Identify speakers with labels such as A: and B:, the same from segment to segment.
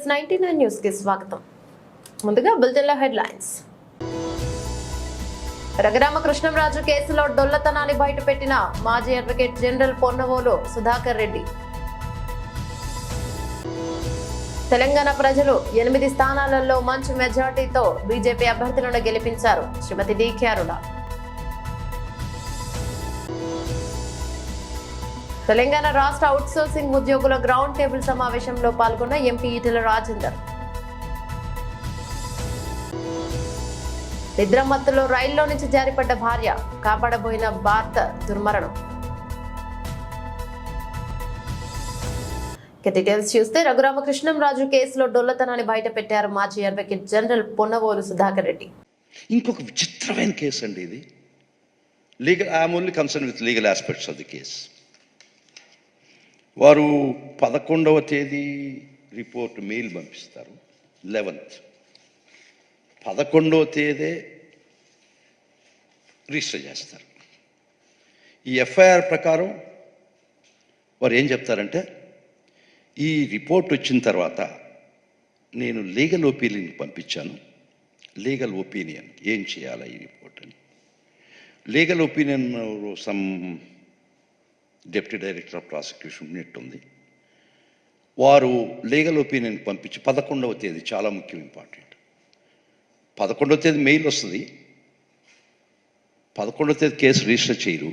A: 99 news కి స్వాగతం. ముందుగా బులెటిన్ లో హెడ్లైన్స్. రఘురామకృష్ణంరాజు కేసులో డొల్లతనాన్ని బయటపెట్టిన మాజీ అడ్వకేట్ జనరల్ పొన్నవోలు సుధాకర్ రెడ్డి. తెలంగాణ ప్రజలు 8 స్థానాలలో మంచి మెజార్టీతో బీజేపీ అభ్యర్థులను గెలిపించారు శ్రీమతి డీకే అరుణ. తెలంగాణ రాష్ట్ర అవుట్సోర్సింగ్ ఉద్యోగుల గ్రౌండ్ టేబుల్ సమావేశంలో పాల్గొన్న ఎంపీ ఈటెల రాజేందర్. నిద్రమత్తులో రైల్లో నుంచి జారిపడ్డ భార్య, కాపాడబోయిన భర్త దుర్మరణం. డీటెయిల్స్ చూస్తే రఘురామకృష్ణంరాజు కేసులో డొల్లతనాన్ని బయట పెట్టారు మాజీ అడ్వకేట్ జనరల్ పొన్నవోలు సుధాకర్ రెడ్డి.
B: ఇంకొక విచిత్రమైన కేసు అండి ఇది. Legal I'm only concern with legal aspects of the case. వారు 11వ తేదీ రిపోర్ట్ మెయిల్ పంపిస్తారు. 11th 11వ తేదీ రిజిస్టర్ చేస్తారు. ఈ ఎఫ్ఐఆర్ ప్రకారం వారు ఏం చెప్తారంటే, ఈ రిపోర్ట్ వచ్చిన తర్వాత నేను లీగల్ ఒపీనియన్ పంపించాను. లీగల్ ఒపీనియన్ ఏం చేయాలా ఈ రిపోర్ట్ అని. Legal opinion some deputy director of prosecution ఉన్నట్టుంది. వారు లీగల్ ఒపీనియన్ పంపించి 11వ తేదీ చాలా ముఖ్యం, ఇంపార్టెంట్. 11వ తేదీ మెయిల్ వస్తుంది. 11వ తేదీ కేసు రిజిస్టర్ చేయరు.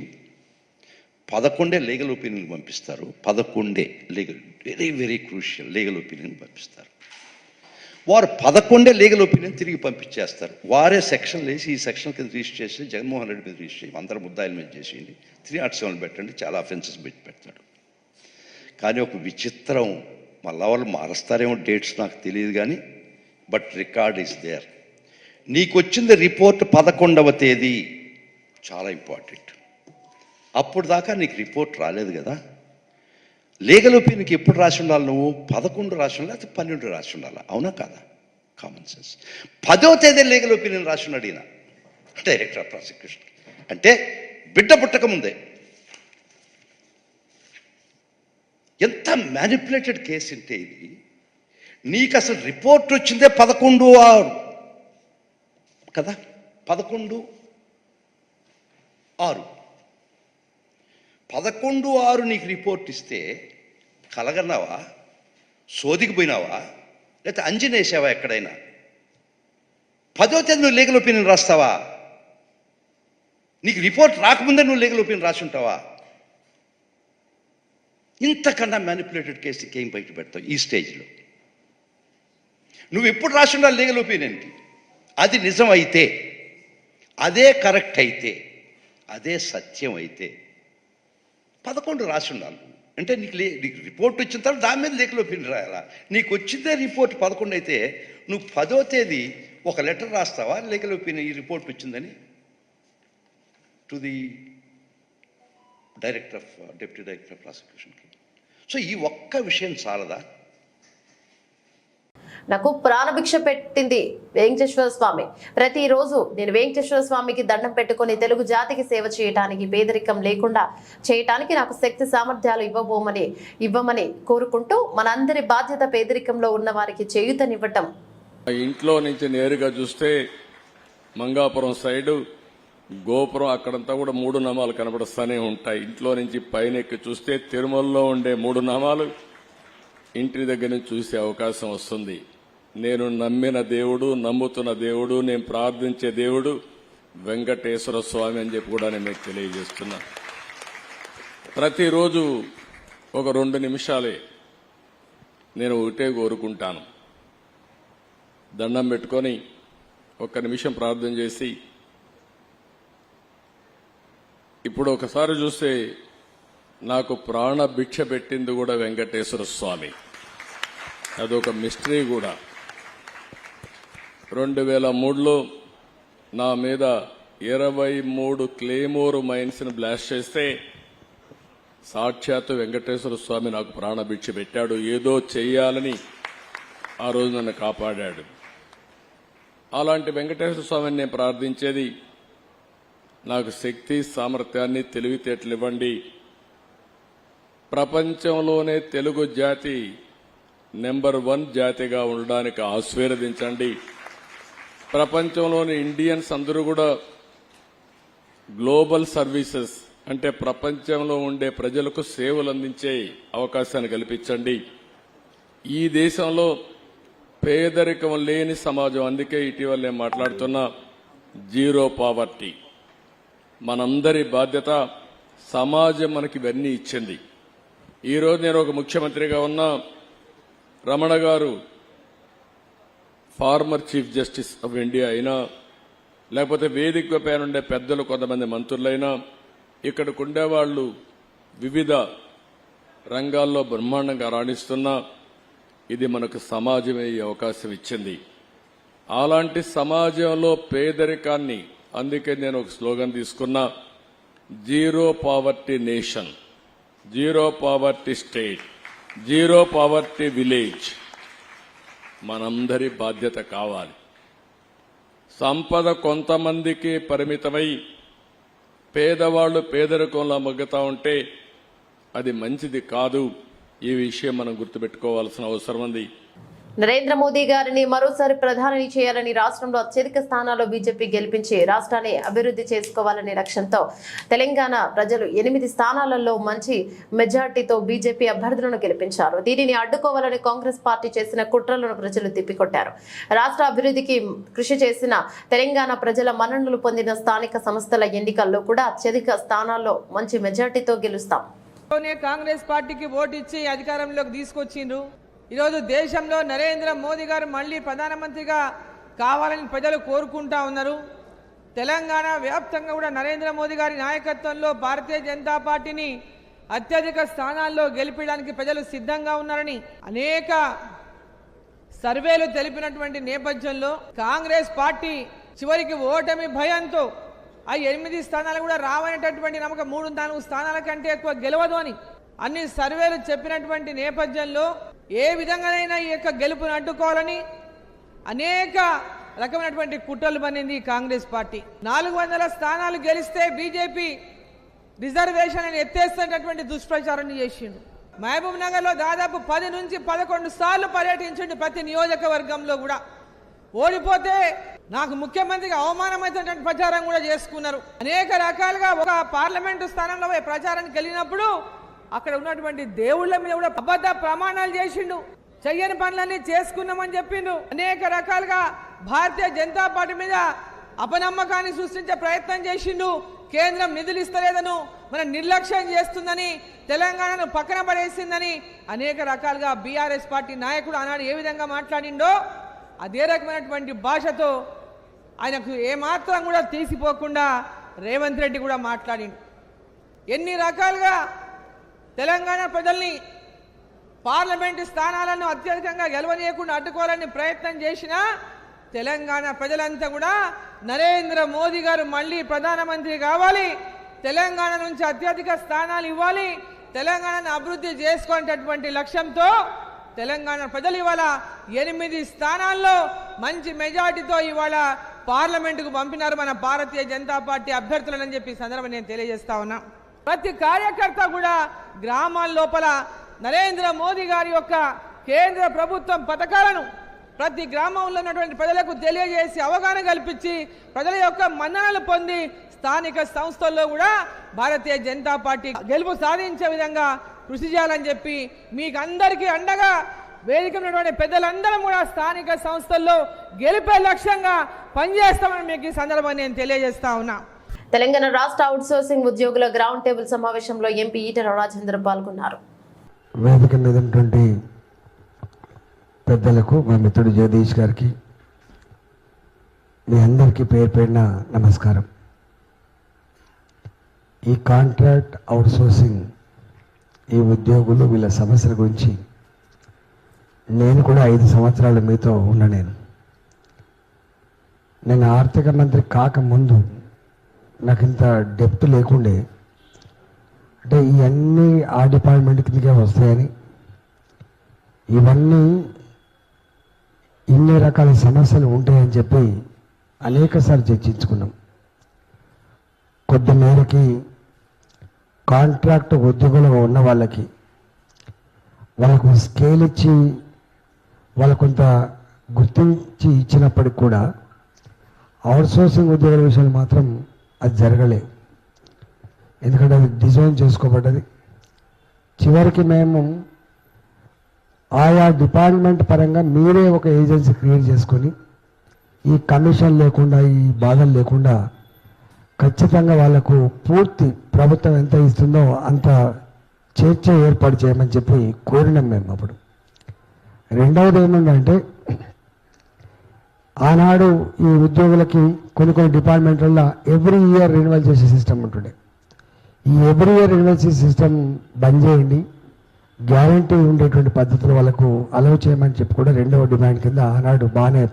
B: 11 లీగల్ ఒపీనియన్ పంపిస్తారు. 11 legal very very crucial legal opinion పంపిస్తారు. వారు 11 లీగల్ ఒపీనియన్ తిరిగి పంపించేస్తారు. వారే సెక్షన్లు వేసి ఈ సెక్షన్ కింద రిజిస్టర్ చేసి జగన్మోహన్ రెడ్డి మీద రిజిస్టర్ చేసి అందరు ముద్దాయిల మీద చేసేయండి, 307 పెట్టండి, చాలా అఫెన్సెస్ పెడతాడు. కానీ ఒక విచిత్రం, మళ్ళా వాళ్ళు మారుస్తారేమో డేట్స్ నాకు తెలియదు కానీ, బట్ రికార్డ్ ఈస్ దేర్. నీకు వచ్చింది రిపోర్ట్ 11వ తేదీ, చాలా ఇంపార్టెంట్. అప్పుడు దాకా నీకు రిపోర్ట్ రాలేదు కదా. లీగల్ ఒపీనియన్కి ఎప్పుడు రాసి ఉండాలి నువ్వు? 11 రాసి ఉండాలి, లేకపోతే 12 రాసి ఉండాలి, అవునా కాదా? Common sense. 10వ తేదీ లీగల్ ఒపీనియన్ రాసి ఉన్నాడు ఈయన, డైరెక్టర్ ఆఫ్ ప్రాసిక్యూషన్. అంటే బిడ్డ పుట్టక ముందే. ఎంత మ్యానిపులేటెడ్ కేసు అంటే ఇది. నీకు అసలు రిపోర్ట్ వచ్చిందే 11/6 కదా, 11/6 11/6 నీకు రిపోర్ట్ ఇస్తే కలగన్నావా, సోదికి పోయినావా, లేకపోతే అంజనేసావా ఎక్కడైనా? 10వ తేదీ నువ్వు లీగల్ ఒపీనియన్ రాస్తావా? నీకు రిపోర్ట్ రాకముందే నువ్వు లీగల్ ఒపీనియన్ రాసి ఉంటావా? ఇంతకన్నా మ్యానిపులేటెడ్ కేసుకి ఏం బయట పెడతావు ఈ స్టేజ్లో? నువ్వు ఎప్పుడు రాసి ఉండాలి లీగల్ ఒపీనియన్కి? అది నిజం అయితే, అదే కరెక్ట్ అయితే, అదే సత్యం అయితే 11 రాసి ఉండాలి. అంటే నీకు రిపోర్ట్ వచ్చిన తర్వాత దాని మీద లీగల్ ఒపీనియన్ రాయాలా? నీకు వచ్చిందే రిపోర్ట్ 11 అయితే నువ్వు 10వ తేదీ ఒక లెటర్ రాస్తావా లీగల్ ఒపీనియన్ ఈ రిపోర్ట్ వచ్చిందని to the deputy director of ప్రాసిక్యూషన్కి? సో ఈ ఒక్క విషయం చాలదా?
A: నాకు ప్రాణభిక్ష పెట్టింది వెంకటేశ్వర స్వామి. ప్రతిరోజు నేను వెంకటేశ్వర స్వామికి దండం పెట్టుకుని తెలుగు జాతికి సేవ చేయటానికి, పేదరికం లేకుండా చేయటానికి నాకు శక్తి సామర్థ్యాలు ఇవ్వమని కోరుకుంటూ మనందరి బాధ్యత పేదరికంలో ఉన్న వారికి చేయూతనివ్వటం.
C: ఇంట్లో నుంచి నేరుగా చూస్తే మంగాపురం సైడు గోపురం అక్కడంతా కూడా 3 నామాలు కనబడుస్తూనే ఉంటాయి. ఇంట్లో నుంచి పైన ఎక్కి చూస్తే తిరుమలలో ఉండే 3 నామాలు ఇంటి దగ్గర నుంచి చూసే అవకాశం వస్తుంది. నేను నమ్మిన దేవుడు, నమ్ముతున్న దేవుడు, నేను ప్రార్థించే దేవుడు వెంకటేశ్వర స్వామి అని చెప్పి కూడా నేను మీకు తెలియజేస్తున్నా. ప్రతిరోజు ఒక 2 నిమిషాలే నేను ఒకటే కోరుకుంటాను. దండం పెట్టుకొని 1 నిమిషం ప్రార్థన చేసి, ఇప్పుడు ఒకసారి చూస్తే నాకు ప్రాణ భిక్ష పెట్టింది కూడా వెంకటేశ్వర స్వామి. అదొక మిస్టరీ కూడా. 2003లో నా మీద 23 క్లేమోర్ మైన్స్ని బ్లాస్ట్ చేస్తే సాక్షాత్తు వెంకటేశ్వర స్వామి నాకు ప్రాణభిక్ష పెట్టాడు. ఏదో చెయ్యాలని ఆ రోజు నన్ను కాపాడాడు. అలాంటి వెంకటేశ్వర స్వామిని నేను ప్రార్థించేది, నాకు శక్తి సామర్థ్యాన్ని తెలివితేటలు ఇవ్వండి. ప్రపంచంలోనే తెలుగు జాతి నెంబర్ 1 జాతిగా ఉండడానికి ఆశీర్వదించండి. ప్రపంచంలోని ఇండియన్స్ అందరూ కూడా గ్లోబల్ సర్వీసెస్ అంటే ప్రపంచంలో ఉండే ప్రజలకు సేవలు అందించే అవకాశాన్ని కల్పించండి. ఈ దేశంలో పేదరికం లేని సమాజం, అందుకే ఇటీవల నేను మాట్లాడుతున్నా జీరో పావర్టీ. మనందరి బాధ్యత. సమాజం మనకి ఇవన్నీ ఇచ్చింది. ఈరోజు నేను ఒక ముఖ్యమంత్రిగా ఉన్నా, రమణ గారు former chief justice of India అయినా, లేకపోతే వేదిక పైన ఉండే పెద్దలు కొంతమంది మంత్రులైనా, ఇక్కడికి ఉండేవాళ్లు వివిధ రంగాల్లో బ్రహ్మాండంగా రాణిస్తున్నా, ఇది మనకు సమాజమే ఈ అవకాశం ఇచ్చింది. అలాంటి సమాజంలో పేదరికాన్ని, అందుకే నేను ఒక స్లోగన్ తీసుకున్నా, zero poverty nation, zero poverty state, zero poverty village. మనందరి బాధ్యత కావాలి. సంపద కొంతమందికి పరిమితమై పేదవాళ్లు పేదరికంలో మగ్గుతా ఉంటే అది మంచిది కాదు. ఈ విషయం మనం గుర్తుపెట్టుకోవాల్సిన అవసరం ఉంది.
A: నరేంద్ర మోదీ గారిని మరోసారి ప్రధాని చేయాలని, రాష్ట్రంలో అత్యధిక స్థానాల్లో బీజేపీ గెలిపించి రాష్ట్రాన్ని అభివృద్ధి చేసుకోవాలనే లక్ష్యంతో తెలంగాణ ప్రజలు 8 స్థానాలలో మంచి మెజార్టీతో బీజేపీ అభ్యర్థులను గెలిపించారు. దీనిని అడ్డుకోవాలని కాంగ్రెస్ పార్టీ చేసిన కుట్రలను ప్రజలు తిప్పికొట్టారు. రాష్ట్ర అభివృద్ధికి కృషి చేసిన తెలంగాణ ప్రజల మన్ననలు పొందిన స్థానిక సంస్థల ఎన్నికల్లో కూడా అత్యధిక స్థానాల్లో మంచి మెజార్టీతో గెలుస్తాం.
D: కాంగ్రెస్ పార్టీకి ఓటు ఇచ్చి అధికారంలోకి తీసుకొచ్చిండ్రు. ఈరోజు దేశంలో నరేంద్ర మోదీ గారు మళ్లీ ప్రధానమంత్రిగా కావాలని ప్రజలు కోరుకుంటా ఉన్నారు. తెలంగాణ వ్యాప్తంగా కూడా నరేంద్ర మోదీ గారి నాయకత్వంలో భారతీయ జనతా పార్టీని అత్యధిక స్థానాల్లో గెలిపించడానికి ప్రజలు సిద్ధంగా ఉన్నారని అనేక సర్వేలు తెలిపినటువంటి నేపథ్యంలో కాంగ్రెస్ పార్టీ చివరికి ఓటమి భయంతో ఆ 8 స్థానాలు కూడా రావనేటటువంటి నమ్మకం 3-4 స్థానాల కంటే ఎక్కువ గెలవదు అని అన్ని సర్వేలు చెప్పినటువంటి నేపథ్యంలో ఏ విధంగానైనా ఈ యొక్క గెలుపును అడ్డుకోవాలని అనేక రకమైనటువంటి కుట్రలు పన్నింది కాంగ్రెస్ పార్టీ. 400 స్థానాలు గెలిస్తే బీజేపీ రిజర్వేషన్ ఎత్తేస్తున్నటువంటి దుష్ప్రచారం చేసిండు. మహబూబ్ నగర్ లో దాదాపు 10 నుంచి 11 సార్లు పర్యటించండి. ప్రతి నియోజకవర్గంలో కూడా ఓడిపోతే నాకు ముఖ్యమంత్రిగా అవమానమైనటువంటి ప్రచారం కూడా చేసుకున్నారు. అనేక రకాలుగా ఒక పార్లమెంటు స్థానంలో ప్రచారానికి వెళ్ళినప్పుడు అక్కడ ఉన్నటువంటి దేవుళ్ళ మీద కూడా అబద్ధ ప్రమాణాలు చేసిండు. చెయ్యని పనులన్నీ చేసుకున్నామని చెప్పిండు. అనేక రకాలుగా భారతీయ జనతా పార్టీ మీద అపనమ్మకాన్ని సృష్టించే ప్రయత్నం చేసిండు. కేంద్రం నిధులు ఇస్తలేదను, మన నిర్లక్ష్యం చేస్తుందని, తెలంగాణను పక్కన పడేసిందని అనేక రకాలుగా బీఆర్ఎస్ పార్టీ నాయకుడు ఆనాడు ఏ విధంగా మాట్లాడిండో అదే రకమైనటువంటి భాషతో ఆయనకు ఏమాత్రం కూడా తీసిపోకుండా రేవంత్ రెడ్డి కూడా మాట్లాడిండు. ఎన్ని రకాలుగా తెలంగాణ ప్రజల్ని పార్లమెంటు స్థానాలను అత్యధికంగా గెలవనీయకుండా అడ్డుకోవాలని ప్రయత్నం చేసినా తెలంగాణ ప్రజలంతా కూడా నరేంద్ర మోదీ గారు మళ్ళీ ప్రధానమంత్రి కావాలి, తెలంగాణ నుంచి అత్యధిక స్థానాలు ఇవ్వాలి, తెలంగాణను అభివృద్ధి చేసుకునేటటువంటి లక్ష్యంతో తెలంగాణ ప్రజలు ఇవాళ 8 స్థానాల్లో మంచి మెజార్టీతో ఇవాళ పార్లమెంటుకు పంపినారు మన భారతీయ జనతా పార్టీ అభ్యర్థులని చెప్పి సందర్భంగా నేను తెలియజేస్తా ఉన్నా. ప్రతి కార్యకర్త కూడా గ్రామాల లోపల నరేంద్ర మోదీ గారి యొక్క కేంద్ర ప్రభుత్వం పథకాలను ప్రతి గ్రామంలో ఉన్నటువంటి ప్రజలకు తెలియజేసి అవగాహన కల్పించి ప్రజల యొక్క మన్ననలు పొంది స్థానిక సంస్థల్లో కూడా భారతీయ జనతా పార్టీ గెలుపు సాధించే విధంగా కృషి చేయాలని చెప్పి మీకు అందరికీ అండగా వేదిక ఉన్నటువంటి పెద్దలందరం కూడా స్థానిక సంస్థల్లో గెలిపే లక్ష్యంగా పనిచేస్తామని మీకు ఈ సందర్భంగా నేను తెలియజేస్తా ఉన్నా.
A: తెలంగాణ రాష్ట్ర అవుట్ సోర్సింగ్ ఉద్యోగుల గ్రౌండ్ టేబుల్ సమావేశంలో ఎంపీ ఈటెల రాజేందర్ పాల్గొన్నారు.
E: వేదిక మీద ఉన్నటువంటి పెద్దలకు, మా మిత్రుడు జగదీష్ గారికి, మీ అందరికీ పేరు పేరున నమస్కారం. ఈ కాంట్రాక్ట్ అవుట్ సోర్సింగ్, ఈ ఉద్యోగులు, వీళ్ళ సమస్యల గురించి నేను కూడా 5 సంవత్సరాలు మీతో ఉన్నా. నేను ఆర్థిక మంత్రి కాకముందు నాకు ఇంత డెప్త్ లేకుండే, అంటే ఇవన్నీ ఆ డిపార్ట్మెంట్ కిందకే వస్తాయని, ఇవన్నీ ఇన్ని రకాల సమస్యలు ఉంటాయని చెప్పి అనేకసార్లు చర్చించుకున్నాం. కొద్ది మేరకి కాంట్రాక్ట్ ఉద్యోగులుగా ఉన్న వాళ్ళకు స్కేల్ ఇచ్చి వాళ్ళ కొంత గుర్తించి ఇచ్చినప్పటికి కూడా అవుట్సోర్సింగ్ ఉద్యోగాల విషయంలో మాత్రం అది జరగలే. ఎందుకంటే అది డిజైన్ చేసుకోబడ్డది. చివరికి మేము ఆయా డిపార్ట్మెంట్ పరంగా మీరే ఒక ఏజెన్సీ క్రియేట్ చేసుకొని ఈ కమిషన్ లేకుండా ఈ బాధలు లేకుండా ఖచ్చితంగా వాళ్లకు పూర్తి ప్రభుత్వం ఎంత ఇస్తుందో అంత చర్చ ఏర్పాటు చేయమని చెప్పి కోరినాం మేము అప్పుడు. రెండవది ఏముందంటే ఆనాడు ఈ ఉద్యోగులకి కొన్ని డిపార్ట్మెంట్లలో ఎవ్రీ ఇయర్ రెన్యువల్ చేసే సిస్టమ్ ఉంటుండే. ఈ ఎవ్రీ ఇయర్ రెన్యువల్ చేసే సిస్టమ్ బంద్ చేయండి, గ్యారంటీ ఉండేటువంటి పద్ధతులు వాళ్ళకు అలౌ చేయమని చెప్పి కూడా రెండవ డిమాండ్ కింద ఆనాడు బాగానే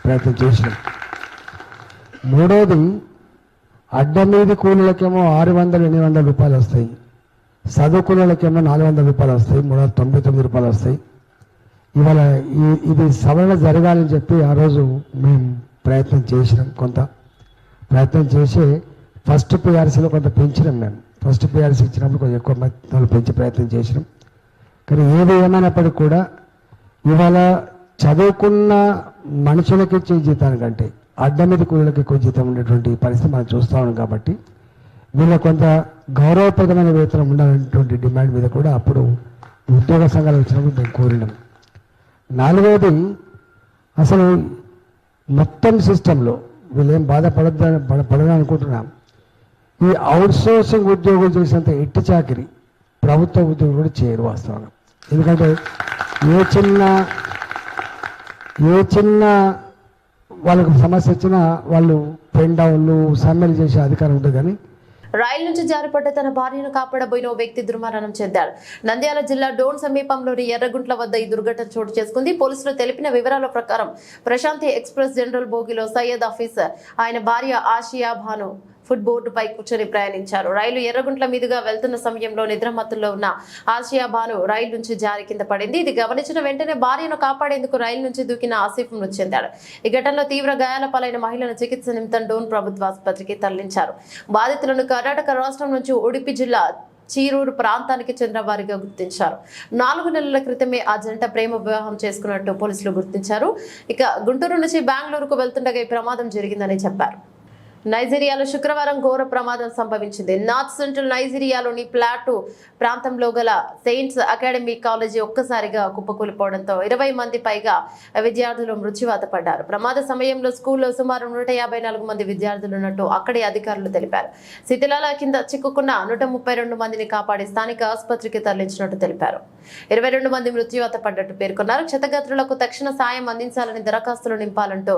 E: ప్రయత్నం చేసినాం. మూడవది అడ్డమీది కూలీలకేమో 600-800 రూపాయలు వస్తాయి, చదువుకునేకేమో 400 రూపాయలు వస్తాయి, 399 రూపాయలు వస్తాయి. ఇవాళ ఇది సవరణ జరగాలని చెప్పి ఆ రోజు మేము ప్రయత్నం చేసినాం. కొంత ప్రయత్నం చేసి ఫస్ట్ పిఆర్సీలో కొంత పెంచినాం. మేము ఫస్ట్ పిఆర్సీ ఇచ్చినప్పుడు కొంచెం ఎక్కువ మొత్తంలో పెంచి ప్రయత్నం చేసినాం. కానీ ఏది ఏమైనప్పటికీ కూడా ఇవాళ చదువుకున్న మనుషులకి ఇచ్చే జీతానికంటే అడ్డమీది కూలీలకు ఎక్కువ జీతం ఉండేటువంటి పరిస్థితి మనం చూస్తూ ఉన్నాం. కాబట్టి వీళ్ళ కొంత గౌరవప్రదమైన వేతనం ఉండాలనేటువంటి డిమాండ్ మీద కూడా అప్పుడు ఉద్యోగ సంఘాలు వచ్చినప్పుడు మేము కోరినాం. నాలుగవది అసలు మొత్తం సిస్టంలో వీళ్ళేం పడదని అనుకుంటున్నాం. ఈ అవుట్సోర్సింగ్ ఉద్యోగులు చేసినంత ఎట్టి చాకిరి ప్రభుత్వ ఉద్యోగులు కూడా చేయరు వాస్తవంగా. ఎందుకంటే ఏ చిన్న వాళ్ళకు సమస్య వచ్చినా వాళ్ళు పెన్ డౌన్లు సమ్మెలు చేసే అధికారం ఉంటుంది. కానీ
A: రైలు నుంచి జారిపడ్డ తన భార్యను కాపాడబోయిన ఓ వ్యక్తి దుర్మరణం చెందాడు. నంద్యాల జిల్లా డోన్ సమీపంలోని ఎర్రగుంట్ల వద్ద ఈ దుర్ఘటన చోటు చేసుకుంది. పోలీసులు తెలిపిన వివరాల ప్రకారం ప్రశాంతి ఎక్స్ప్రెస్ జనరల్ బోగిలో సయ్యద్ ఆఫీసర్, ఆయన భార్య ఆసియా భాను ఫుట్ బోర్డుపై కూర్చొని ప్రయాణించారు. రైలు ఎర్రగుంట్ల మీదుగా వెళ్తున్న సమయంలో నిద్రమత్తులో ఉన్న ఆసియా భాను రైలు నుంచి జారి కింద పడింది. ఇది గమనించిన వెంటనే భార్యను కాపాడేందుకు రైలు నుంచి దూకిన ఆసిఫ్ మృతి చెందాడు. ఈ ఘటనలో తీవ్ర గాయాల పాలైన మహిళను చికిత్స నిమిత్తం డోన్ ప్రభుత్వ ఆసుపత్రికి తరలించారు. బాధితులను కర్ణాటక రాష్ట్రం నుంచి ఉడిపి జిల్లా చీరూరు ప్రాంతానికి చెందిన వారిగా గుర్తించారు. 4 నెలల క్రితమే ఆ జంట ప్రేమ వివాహం చేసుకున్నట్టు పోలీసులు గుర్తించారు. ఇక గుంటూరు నుంచి బెంగళూరుకు వెళ్తుండగా ఈ ప్రమాదం జరిగిందని చెప్పారు. నైజీరియాలో శుక్రవారం ఘోర ప్రమాదం సంభవించింది. నార్త్ సెంట్రల్ నైజీరియాలోని ప్లాటూ ప్రాంతంలో గల సెయింట్స్ అకాడమీ కాలేజీ ఒక్కసారిగా కుప్పకూలిపోవడంతో 20 మంది పైగా విద్యార్థులు మృత్యువాత పడ్డారు. ప్రమాద సమయంలో స్కూల్లో సుమారు 154 మంది విద్యార్థులు ఉన్నట్టు అక్కడి అధికారులు తెలిపారు. శిథిలాల కింద చిక్కుకున్న 132 మందిని కాపాడి స్థానిక ఆసుపత్రికి తరలించినట్టు తెలిపారు. 22 మంది మృత్యువాత పడ్డట్టు పేర్కొన్నారు. క్షతగాత్రులకు తక్షణ సాయం అందించాలని దరఖాస్తులు నింపాలంటూ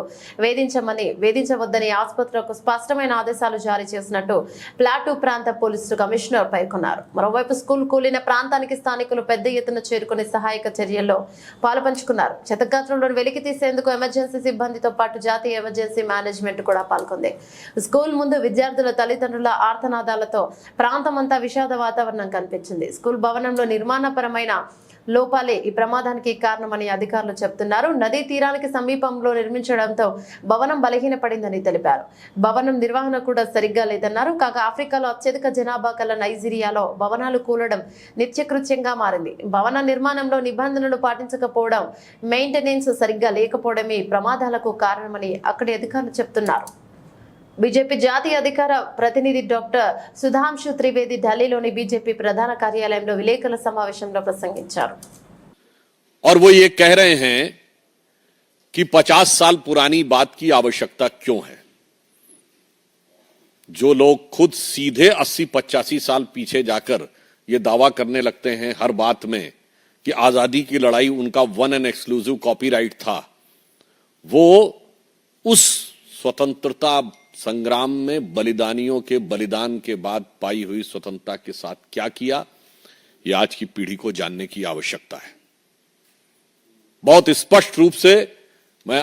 A: వేధించవద్దని ఆసుపత్రులకు స్పష్టమైన ఆదేశాలు జారీ చేసినట్టు ప్లాటూ ప్రాంత పోలీసు కమిషనర్ పేర్కొన్నారు. మరోవైపు స్కూల్ కూలిన ప్రాంతానికి స్థానికులు పెద్ద ఎత్తున చేరుకుని సహాయక చర్యల్లో పాలుపంచుకున్నారు. క్షతగాత్రులను వెలికి తీసేందుకు ఎమర్జెన్సీ సిబ్బందితో పాటు జాతీయ ఎమర్జెన్సీ మేనేజ్మెంట్ కూడా పాల్గొంది. స్కూల్ ముందు విద్యార్థుల తల్లిదండ్రుల ఆర్తనాదాలతో ప్రాంతమంతా విషాద వాతావరణం కనిపించింది. స్కూల్ భవనంలో నిర్మాణపరమైన లోపాలే ఈ ప్రమాదానికి కారణమని అధికారులు చెబుతున్నారు. నదీ తీరానికి సమీపంలో నిర్మించడంతో భవనం బలహీనపడిందని తెలిపారు. భవనం నిర్వహణ కూడా సరిగ్గా లేదన్నారు. కాగా ఆఫ్రికాలో అత్యధిక జనాభా కల నైజీరియాలో భవనాలు కూలడం నిత్యకృత్యంగా మారింది. భవన నిర్మాణంలో నిబంధనలు పాటించకపోవడం, మెయింటెనెన్స్ సరిగ్గా లేకపోవడమే ప్రమాదాలకు కారణమని అక్కడి అధికారులు చెబుతున్నారు. బీజేపీ జాతీయ అధికార ప్రతినిధి డాక్టర్ సుధాంశు త్రివేది ఢిల్లీలోని బీజేపీ ప్రధాన కార్యాలయంలో విలేకరుల సమావేశంలో ప్రసంగించారు.
F: और वो ये कह रहे हैं कि 50 साल पुरानी बात की आवश्यकता क्यों है. जो लोग खुद सीधे 80-85 साल पीछे जाकर ये दावा करने लगते हैं हर बात में कि आजादी की लड़ाई उनका वन एंड एक्सक्लूसिव कॉपीराइट था, वो उस स्वतंत्रता संग्राम में बलिदानियों के बलिदान के बाद पाई हुई स्वतंत्रता के साथ क्या किया, यह आज की पीढ़ी को जानने की आवश्यकता है. बहुत स्पष्ट रूप से मैं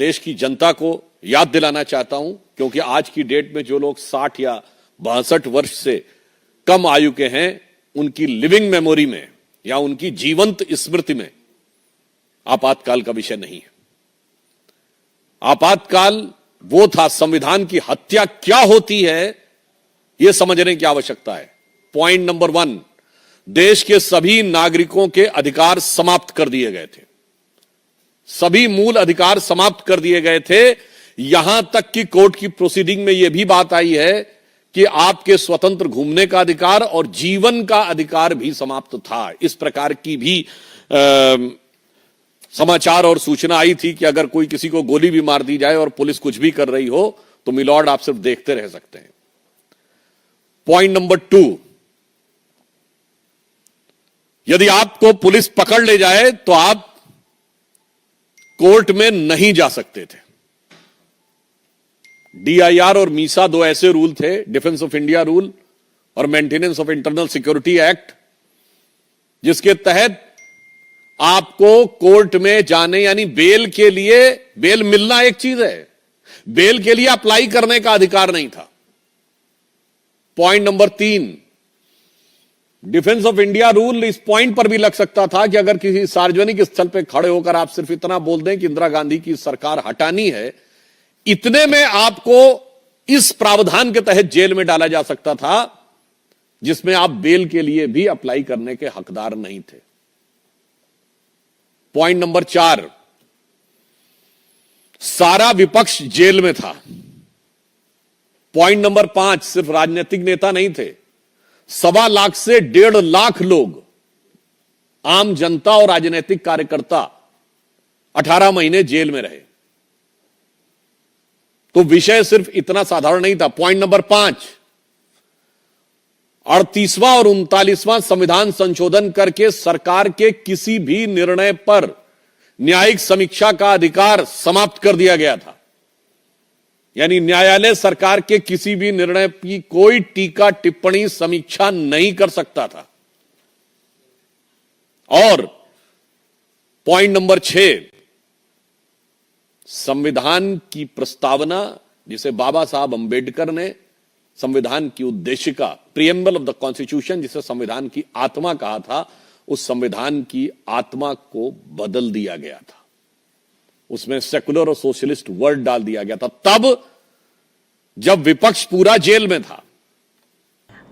F: देश की जनता को याद दिलाना चाहता हूं, क्योंकि आज की डेट में जो लोग 60 या 62 वर्ष से कम आयु के हैं, उनकी लिविंग मेमोरी में या उनकी जीवंत स्मृति में आपातकाल का विषय नहीं है. आपातकाल वो था, संविधान की हत्या क्या होती है यह समझने की आवश्यकता है. पॉइंट नंबर 1, देश के सभी नागरिकों के अधिकार समाप्त कर दिए गए थे. सभी मूल अधिकार समाप्त कर दिए गए थे। यहां तक कि कोर्ट की प्रोसीडिंग में यह भी बात आई है कि आपके स्वतंत्र घूमने का अधिकार और जीवन का अधिकार भी समाप्त था। इस प्रकार की भी समाचार और सूचना आई थी कि अगर कोई किसी को गोली भी मार दी जाए और पुलिस कुछ भी कर रही हो तो मिलॉर्ड आप सिर्फ देखते रह सकते हैं। पॉइंट नंबर 2, यदि आपको पुलिस पकड़ ले जाए तो आप कोर्ट में नहीं जा सकते थे। डीआईआर और मीसा 2 ऐसे रूल थे, डिफेंस ऑफ इंडिया रूल और maintenance of internal security act, जिसके तहत आपको कोर्ट में जाने यानी बेल के लिए, बेल मिलना एक चीज है, बेल के लिए अप्लाई करने का अधिकार नहीं था। Point number 3, defence of India rule इस पॉइंट पर भी लग सकता था कि अगर किसी सार्वजनिक स्थल पर खड़े होकर आप सिर्फ इतना बोल दें कि इंदिरा गांधी की सरकार हटानी है, इतने में आपको इस प्रावधान के तहत जेल में डाला जा सकता था, जिसमें आप बेल के लिए भी अप्लाई करने के हकदार नहीं थे। पॉइंट नंबर 4, सारा विपक्ष जेल में था। पॉइंट नंबर 5, सिर्फ राजनीतिक नेता नहीं थे, 1.25 लाख से 1.5 लाख लोग, आम जनता और राजनीतिक कार्यकर्ता 18 महीने जेल में रहे। तो विषय सिर्फ इतना साधारण नहीं था। पॉइंट नंबर 5, 38वां और 39वां संविधान संशोधन करके सरकार के किसी भी निर्णय पर न्यायिक समीक्षा का अधिकार समाप्त कर दिया गया था। यानी न्यायालय सरकार के किसी भी निर्णय की कोई टीका टिप्पणी समीक्षा नहीं कर सकता था। और पॉइंट नंबर 6, संविधान की प्रस्तावना, जिसे बाबा साहब अंबेडकर ने संविधान की उद्देशिका, प्रिएम्बल ऑफ द कॉन्स्टिट्यूशन, जिसे संविधान की आत्मा कहा था, उस संविधान की आत्मा को बदल दिया गया था। उसमें सेकुलर और सोशलिस्ट वर्ड डाल दिया गया था, तब जब विपक्ष पूरा जेल में था।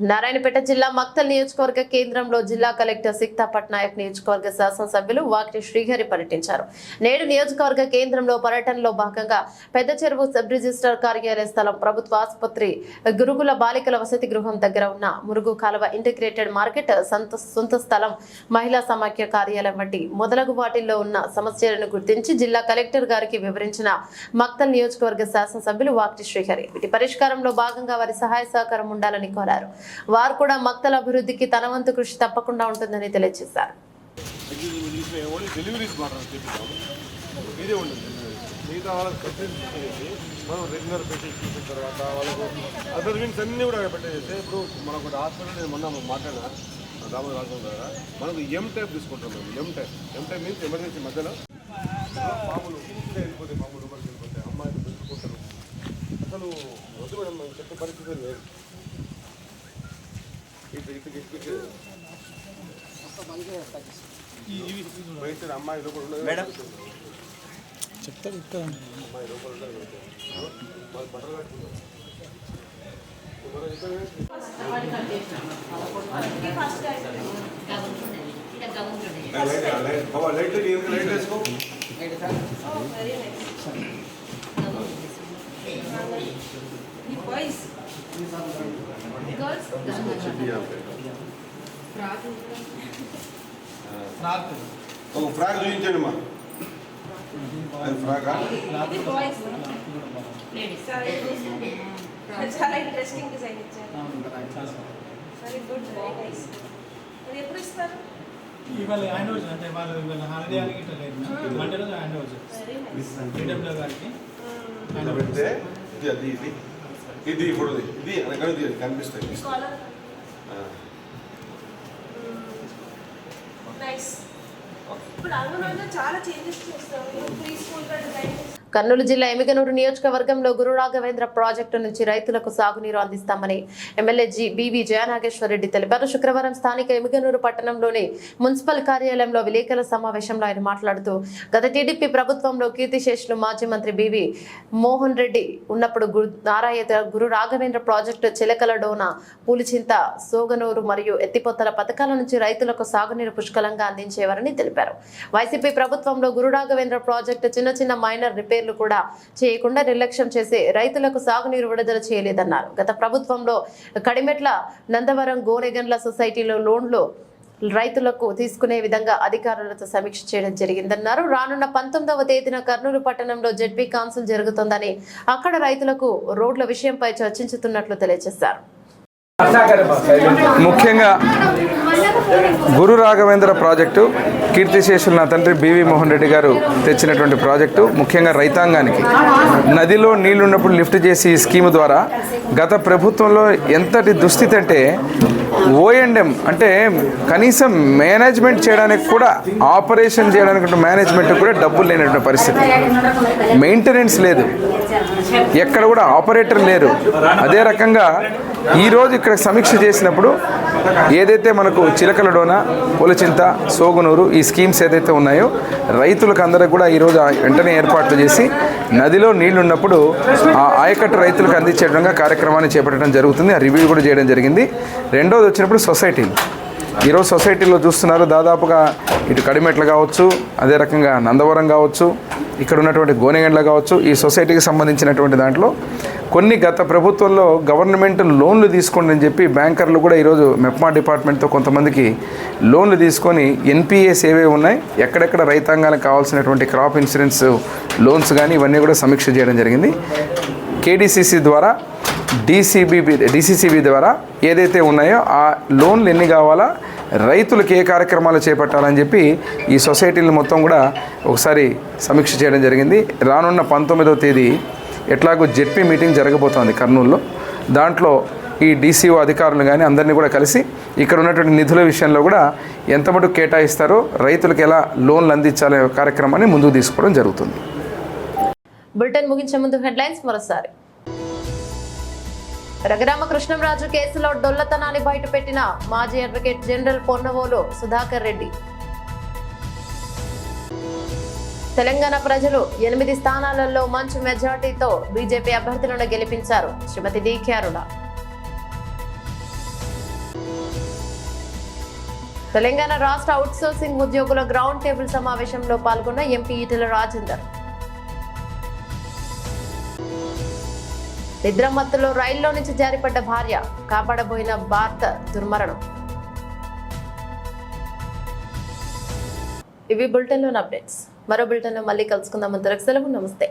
A: నారాయణపేట జిల్లా మక్తల్ నియోజకవర్గ కేంద్రంలో జిల్లా కలెక్టర్ సిక్తా పట్నాయక్ నియోజకవర్గ శాసనసభ్యులు వాకిటి శ్రీహరి పర్యటించారు. నేడు నియోజకవర్గ కేంద్రంలో పర్యటనలో భాగంగా పెద్ద చెరువు సబ్ రిజిస్టర్ కార్యాలయ స్థలం, ప్రభుత్వ ఆసుపత్రి, గురుకుల బాలికల వసతి గృహం దగ్గర ఉన్న మురుగు కాలువ, ఇంటిగ్రేటెడ్ మార్కెట్, సొంత స్థలం, మహిళా సమాఖ్య కార్యాలయం వంటి మొదలగు వాటిల్లో ఉన్న సమస్యలను గుర్తించి జిల్లా కలెక్టర్ గారికి వివరించిన మక్తల్ నియోజకవర్గ శాసనసభ్యులు వాకిటి శ్రీహరి వీటి పరిష్కారంలో భాగంగా వారి సహాయ సహకారం ఉండాలని కోరారు. వారు కూడా మక్తల్ అభివృద్ధికి తన వంతు కృషి తప్పకుండా ఉంటుందని తెలియజేశారు.
G: మనం రెగ్యులర్ పేషెంట్స్ చూసిన తర్వాత వాళ్ళకు అదర్ మీన్స్ అన్నీ కూడా పెట్టేస్తే, ఇప్పుడు మనకు హాస్పిటల్ నేను మొన్న మాట్లాడినా దామోదర్ రాజు కదా, మనకు M-టైప్ తీసుకుంటాం. మేము M-టైప్ మీన్స్ ఎమర్జెన్సీ మధ్యలో మామూలు వెళ్ళిపోతే, మామూలు రూపాయలు వెళ్ళిపోతే అమ్మాయిలు పెట్టుకుంటారు. అసలు వద్దు మేడం, మనం చెప్పే పరిస్థితి లేదు. బయట అమ్మాయి లోపల ఉండదు చెప్తారు, అమ్మాయి లోపల ఉండదు, వాళ్ళు బట్టలు కట్టుకుంటారు. లైట్ వేసుకో. ఫ్రాక్ చూపించండి మా, ఫ్రాక్
H: చాలా ఇంట్రెస్టింగ్ డిజైన్ ఇచ్చారు. Very good, very nice. అది ఎప్పుడు ఇస్తారు?
I: ఇవాళ హ్యాండ్ ఓవర్, అంటే వాళ్ళు ఇవాళ హాలిడే అని ఇట్లా లేదు, మండే రోజు హ్యాండ్ ఓవర్ చేస్తారు DW గారికి.
G: పెడితే ఇది ఇది ఇప్పుడు ఇది అనగానే కనిపిస్తాయి.
H: నైస్. ఇప్పుడు అంగన్వాడీలో చాలా చేంజెస్ చేస్తాం. ప్రీ స్కూల్ గా డిజైన్
A: కర్నూలు జిల్లా ఎమిగనూరు నియోజకవర్గంలో గురు రాఘవేంద్ర ప్రాజెక్టు నుంచి రైతులకు సాగునీరు అందిస్తామని ఎమ్మెల్యే బివి జయనాగేశ్వరరెడ్డి తెలిపారు. శుక్రవారం స్థానిక ఎమిగనూరు పట్టణంలోని మున్సిపల్ కార్యాలయంలో విలేకరుల సమావేశంలో ఆయన మాట్లాడుతూ గత టీడీపీ ప్రభుత్వంలో కీర్తిశేషులు మాజీ మంత్రి బివి మోహన్ రెడ్డి ఉన్నప్పుడు గురు రాఘవేంద్ర ప్రాజెక్టు చిలకల డోన, పూలిచింత, సోగనూరు మరియు ఎత్తిపోతల పథకాల నుంచి రైతులకు సాగునీరు పుష్కలంగా అందించేవారని తెలిపారు. వైసీపీ ప్రభుత్వంలో గురు రాఘవేంద్ర ప్రాజెక్టు చిన్న చిన్న మైనర్ రిపేర్లు కూడా చేయకుండా నిర్లక్ష్యం చేసి రైతులకు సాగునీరు విడుదల చేయలేదన్నారు. గత ప్రభుత్వంలో కడిమెట్ల, నందవరం, గోనెగండ్ల సొసైటీలో లోన్లు రైతులకు తీసుకునే విధంగా అధికారులతో సమీక్ష చేయడం జరిగిందన్నారు. రానున్న 19వ తేదీన కర్నూలు పట్టణంలో జెడ్పీ కౌన్సిల్ జరుగుతుందని అక్కడ రైతులకు రోడ్ల విషయంపై చర్చించుతున్నట్లు తెలియజేశారు.
J: ముఖ్యంగా గురు రాఘవేంద్ర ప్రాజెక్టు కీర్తిశేషులు నా తండ్రి బివి మోహన్ రెడ్డి గారు తెచ్చినటువంటి ప్రాజెక్టు ముఖ్యంగా రైతాంగానికి నదిలో నీళ్లున్నప్పుడు లిఫ్ట్ చేసి ఈ స్కీమ్ ద్వారా గత ప్రభుత్వంలో ఎంతటి దుస్థితి అంటే ఓఎండ్ఎం అంటే కనీసం మేనేజ్మెంట్ చేయడానికి కూడా, ఆపరేషన్ చేయడానికి మేనేజ్మెంట్ కూడా డబ్బులు లేనటువంటి పరిస్థితి, మెయింటెనెన్స్ లేదు, ఎక్కడ కూడా ఆపరేటర్ లేరు. అదే రకంగా ఈరోజు ఇక్కడ సమీక్ష చేసినప్పుడు ఏదైతే మనకు చిలకల డోన, పూలచింత, సోగునూరు ఈ స్కీమ్స్ ఏదైతే ఉన్నాయో రైతులకు అందరికి కూడా ఈరోజు వెంటనే ఏర్పాట్లు చేసి నదిలో నీళ్లు ఉన్నప్పుడు ఆ ఆయకట్టు రైతులకు అందించే విధంగా కార్యక్రమాన్ని చేపట్టడం జరుగుతుంది. ఆ రివ్యూ కూడా చేయడం జరిగింది. రెండోది వచ్చినప్పుడు సొసైటీలు. ఈరోజు సొసైటీలో చూస్తున్నారు దాదాపుగా ఇటు కడిమెట్లు కావచ్చు, అదే రకంగా నందవరం కావచ్చు, ఇక్కడ ఉన్నటువంటి గోనెగండ్ల కావచ్చు, ఈ సొసైటీకి సంబంధించినటువంటి దాంట్లో కొన్ని గత ప్రభుత్వంలో గవర్నమెంట్ లోన్లు తీసుకోండి అని చెప్పి బ్యాంకర్లు కూడా ఈరోజు మెప్మా డిపార్ట్మెంట్తో కొంతమందికి లోన్లు తీసుకొని ఎన్పిఎస్ ఏవే ఉన్నాయి, ఎక్కడెక్కడ రైతాంగానికి కావాల్సినటువంటి క్రాప్ ఇన్సూరెన్స్ లోన్స్ కానీ ఇవన్నీ కూడా సమీక్ష చేయడం జరిగింది. కేడిసిసి ద్వారా డిసిసిబి ద్వారా ఏదైతే ఉన్నాయో ఆ లోన్లు ఎన్ని కావాలా, రైతులకు ఏ కార్యక్రమాలు చేపట్టాలని చెప్పి ఈ సొసైటీలు మొత్తం కూడా ఒకసారి సమీక్ష చేయడం జరిగింది. రానున్న 19వ తేదీ ఎట్లాగో జెడ్పీ మీటింగ్ జరగబోతోంది కర్నూలులో. దాంట్లో ఈ డీసీఓ అధికారులు కానీ అందరినీ కూడా కలిసి ఇక్కడ ఉన్నటువంటి నిధుల విషయంలో కూడా ఎంత మటుకు కేటాయిస్తారో, రైతులకు ఎలా లోన్లు అందించాలనే కార్యక్రమాన్ని ముందుకు తీసుకోవడం జరుగుతుంది.
A: బులెటిన్ ముగించే ముందు హెడ్లైన్స్ మరోసారి. రఘురామ కృష్ణంరాజు కేసులో డొల్లతనాన్ని బయటపెట్టిన మాజీ అడ్వకేట్ జనరల్ పొన్నవోలు సుధాకర్ రెడ్డి. తెలంగాణ ప్రజలు 8 స్థానాలలో మంచి మెజార్టీతో బీజేపీ అభ్యర్థులను గెలిపించారు శ్రీమతి డీకే అరుణ. తెలంగాణ రాష్ట్ర అవుట్సోర్సింగ్ ఉద్యోగుల గ్రౌండ్ టేబుల్ సమావేశంలో పాల్గొన్న ఎంపీ ఈటెల రాజేందర్. నిద్రమత్తులో రైల్లో నుంచి జారిపడ్డ భార్య, కాపాడబోయిన భర్త దుర్మరణం. ఇవి బులెటిన్లోని అప్డేట్స్. మరో బులెటిన్లో మళ్ళీ కలుసుకుందాం. అంతవరకు సెలవు. నమస్తే.